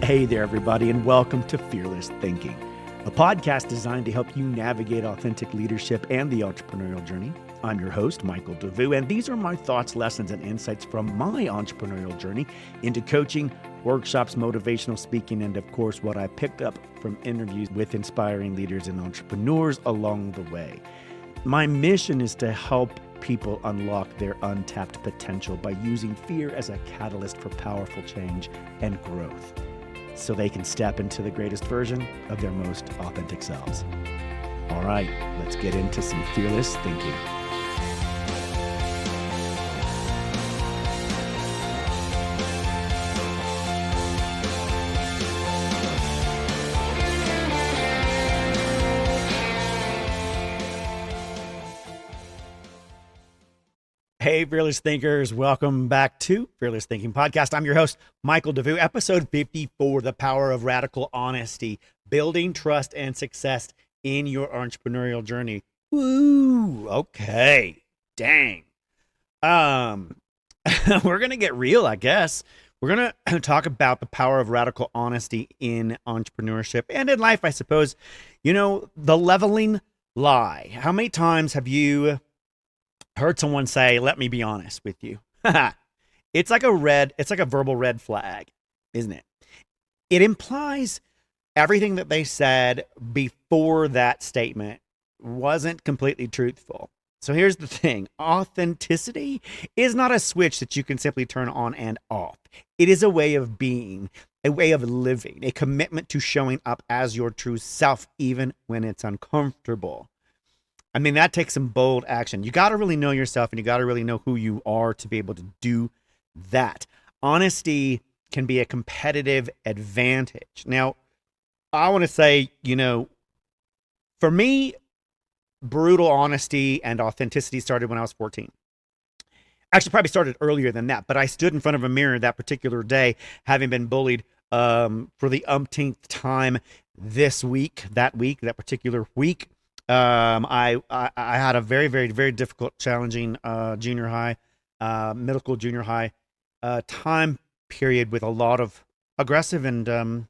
Hey there, everybody, and welcome to Fearless Thinking, a podcast designed to help you navigate authentic leadership and the entrepreneurial journey. I'm your host, Michael Devous, and these are my thoughts, lessons, and insights from my entrepreneurial journey into coaching, workshops, motivational speaking, and of course, what I picked up from interviews with inspiring leaders and entrepreneurs along the way. My mission is to help people unlock their untapped potential by using fear as a catalyst for powerful change and growth, so they can step into the greatest version of their most authentic selves. All right, let's get into some fearless thinking. Hey, Fearless Thinkers, welcome back to Fearless Thinking Podcast. I'm your host, Michael Devous, episode 54, The Power of Radical Honesty, Building Trust and Success in Your Entrepreneurial Journey. Woo, okay, dang. We're going to get real, I guess. We're going to talk about the power of radical honesty in entrepreneurship and in life, I suppose. You know, the leveling lie. How many times have you heard someone say, let me be honest with you? It's like a verbal red flag, isn't it? It implies everything that they said before that statement wasn't completely truthful. So here's the thing. Authenticity is not a switch that you can simply turn on and off. It is a way of being, a way of living, a commitment to showing up as your true self, even when it's uncomfortable. I mean, that takes some bold action. You got to really know yourself, and you got to really know who you are to be able to do that. Honesty can be a competitive advantage. Now, I want to say, you know, for me, brutal honesty and authenticity started when I was 14. Actually, probably started earlier than that, but I stood in front of a mirror that particular day, having been bullied for the umpteenth time that particular week. I had a very, very, very difficult, challenging junior high, middle school, junior high time period with a lot of aggressive and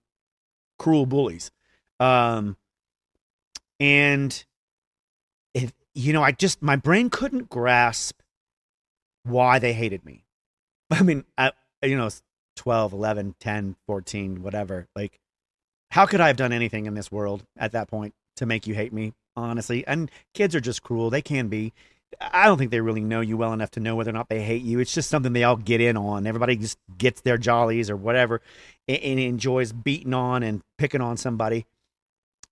cruel bullies. And it, you know, my brain couldn't grasp why they hated me. I mean, 12, 11, 10, 14, whatever. Like, how could I have done anything in this world at that point to make you hate me? Honestly, and kids are just cruel. They can be. I don't think they really know you well enough to know whether or not they hate you. It's just something they all get in on. Everybody just gets their jollies or whatever and enjoys beating on and picking on somebody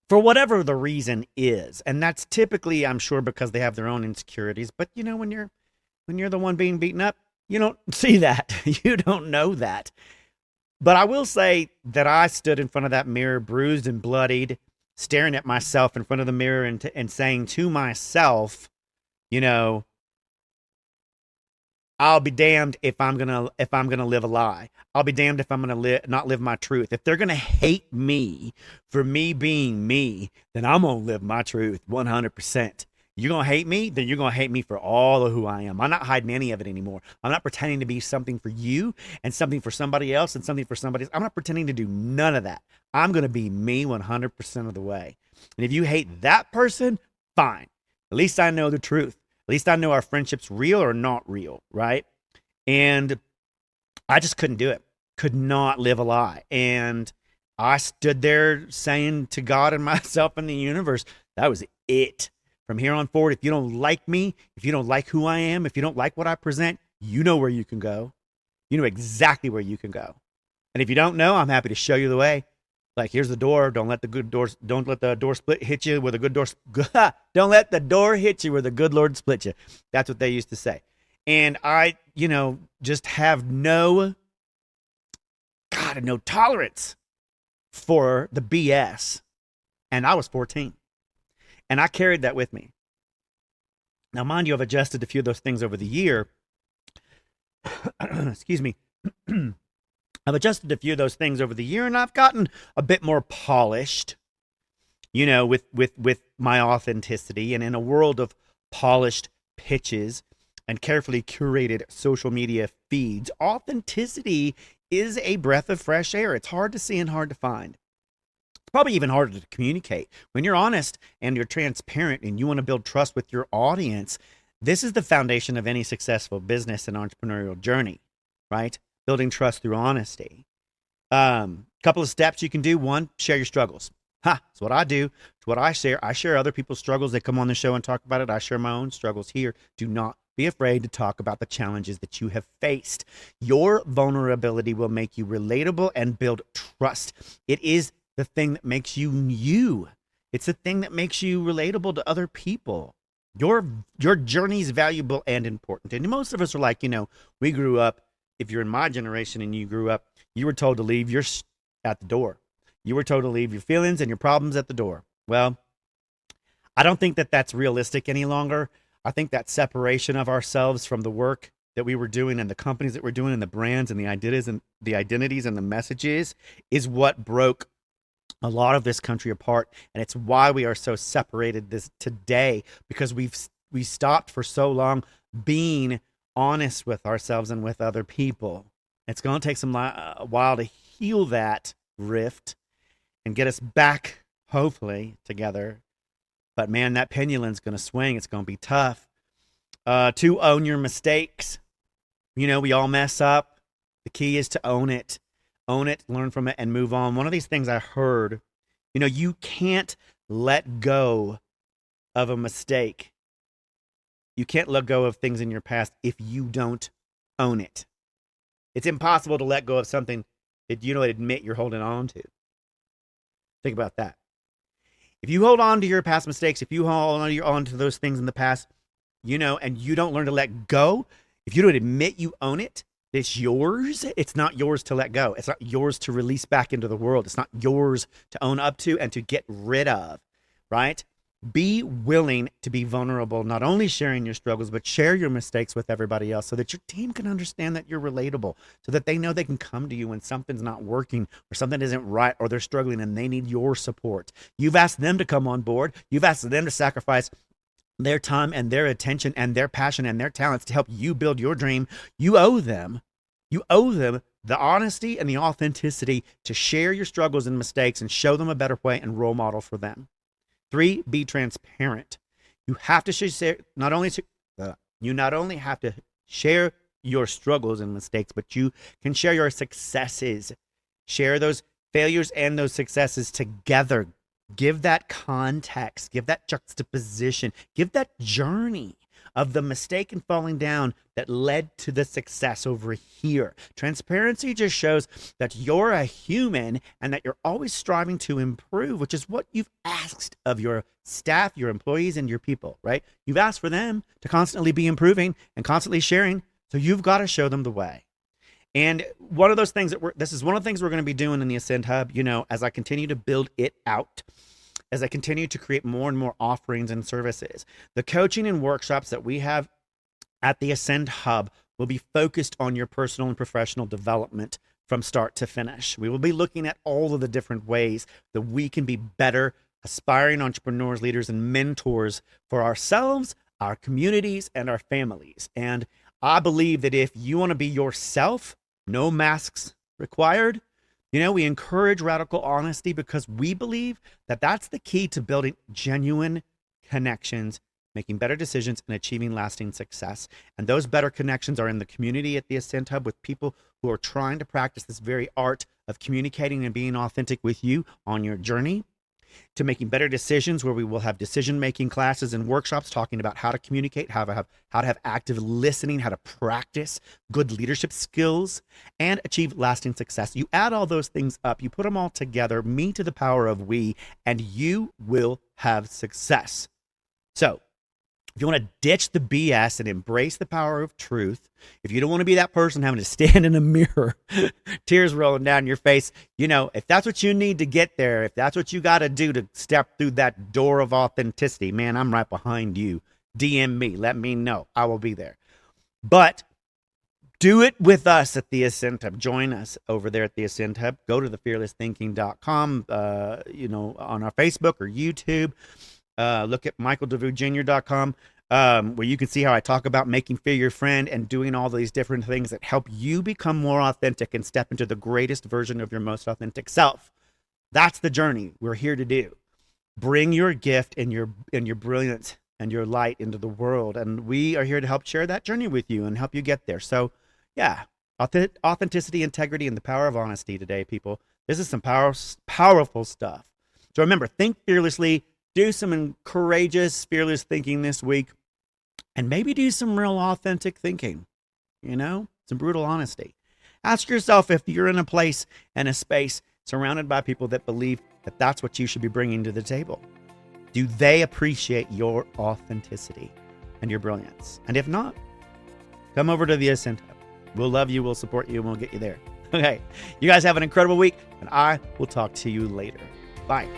for whatever the reason is. And that's typically, I'm sure, because they have their own insecurities. But you know, when you're the one being beaten up, you don't see that. You don't know that. But I will say that I stood in front of that mirror, bruised and bloodied, staring at myself in front of the mirror and saying to myself, you know, I'll be damned if I'm gonna live a lie. I'll be damned if I'm gonna not live my truth. If they're gonna hate me for me being me, then I'm gonna live my truth 100%. You're gonna hate me, then you're gonna hate me for all of who I am. I'm not hiding any of it anymore. I'm not pretending to be something for you and something for somebody else and something for somebody else. I'm not pretending to do none of that. I'm gonna be me 100% of the way. And if you hate that person, fine. At least I know the truth. At least I know our friendship's real or not real, right? And I just couldn't do it. Could not live a lie. And I stood there saying to God and myself and the universe, that was it. From here on forward, if you don't like me, if you don't like who I am, if you don't like what I present, you know where you can go. You know exactly where you can go. And if you don't know, I'm happy to show you the way. Like, here's the door. Don't let the door split hit you where the good door. Don't let the door hit you where the good Lord split you. That's what they used to say. And I, just have no tolerance for the BS. And I was 14. And I carried that with me. Now, mind you, I've adjusted a few of those things over the year. Excuse me. I've adjusted a few of those things over the year, and I've gotten a bit more polished, with my authenticity. And in a world of polished pitches and carefully curated social media feeds, authenticity is a breath of fresh air. It's hard to see and hard to find. It's probably even harder to communicate. When you're honest and you're transparent and you want to build trust with your audience, this is the foundation of any successful business and entrepreneurial journey, right? Building trust through honesty. Couple of steps you can do. One, share your struggles. It's what I do. It's what I share. I share other people's struggles. They come on the show and talk about it. I share my own struggles here. Do not be afraid to talk about the challenges that you have faced. Your vulnerability will make you relatable and build trust. It is the thing that makes you you. It's the thing that makes you relatable to other people. Your journey is valuable and important. And most of us are like, we grew up, if you're in my generation and you grew up, you were told to leave your at the door. You were told to leave your feelings and your problems at the door. Well, I don't think that that's realistic any longer. I think that separation of ourselves from the work that we were doing and the companies that we're doing and the brands and the identities and the messages is what broke a lot of this country apart. And it's why we are so separated this today, because we stopped for so long being honest with ourselves and with other people. It's going to take a while to heal that rift and get us back, hopefully, together. But man, that pendulum's going to swing. It's going to be tough. To own your mistakes. We all mess up. The key is to own it. Own it, learn from it, and move on. One of these things I heard, you can't let go of a mistake. You can't let go of things in your past if you don't own it. It's impossible to let go of something that you don't admit you're holding on to. Think about that. If you hold on to your past mistakes, if you hold on to those things in the past, and you don't learn to let go, if you don't admit you own it, it's yours. It's not yours to let go. It's not yours to release back into the world. It's not yours to own up to and to get rid of, right? Be willing to be vulnerable, not only sharing your struggles, but share your mistakes with everybody else so that your team can understand that you're relatable, so that they know they can come to you when something's not working or something isn't right or they're struggling and they need your support. You've asked them to come on board. You've asked them to sacrifice their time and their attention and their passion and their talents to help you build your dream. You owe them the honesty and the authenticity to share your struggles and mistakes and show them a better way and role model for them. 3, be transparent. You have to share, you not only have to share your struggles and mistakes, but you can share your successes. Share those failures and those successes together. Give that context, give that juxtaposition, give that journey of the mistake and falling down that led to the success over here. Transparency just shows that you're a human and that you're always striving to improve, which is what you've asked of your staff, your employees, and your people, right? You've asked for them to constantly be improving and constantly sharing, so you've got to show them the way. And one of those things this is one of the things we're going to be doing in the Ascend Hub, as I continue to build it out, as I continue to create more and more offerings and services. The coaching and workshops that we have at the Ascend Hub will be focused on your personal and professional development from start to finish. We will be looking at all of the different ways that we can be better aspiring entrepreneurs, leaders, and mentors for ourselves, our communities, and our families. And I believe that if you want to be yourself, no masks required. We encourage radical honesty because we believe that that's the key to building genuine connections, making better decisions, and achieving lasting success. And those better connections are in the community at the Ascent Hub with people who are trying to practice this very art of communicating and being authentic with you on your journey to making better decisions, where we will have decision-making classes and workshops talking about how to communicate, how to have active listening, how to practice good leadership skills, and achieve lasting success. You add all those things up, you put them all together, me to the power of we, and you will have success. So, if you want to ditch the BS and embrace the power of truth, if you don't want to be that person having to stand in a mirror, tears rolling down your face, if that's what you need to get there, if that's what you got to do to step through that door of authenticity, man, I'm right behind you. DM me. Let me know. I will be there. But do it with us at the Ascent Hub. Join us over there at the Ascent Hub. Go to thefearlessthinking.com, on our Facebook or YouTube. Look at michaeldevouxjr.com. where you can see how I talk about making fear your friend and doing all these different things that help you become more authentic and step into the greatest version of your most authentic self. That's the journey we're here to do. Bring your gift and your brilliance and your light into the world. And we are here to help share that journey with you and help you get there. So yeah, authenticity, integrity, and the power of honesty today, people. This is some powerful stuff. So remember, think fearlessly, do some courageous, fearless thinking this week, and maybe do some real authentic thinking, some brutal honesty. Ask yourself if you're in a place and a space surrounded by people that believe that that's what you should be bringing to the table. Do they appreciate your authenticity and your brilliance? And if not, come over to the Ascent Hub. We'll love you, we'll support you, and we'll get you there. Okay, you guys have an incredible week, and I will talk to you later. Bye.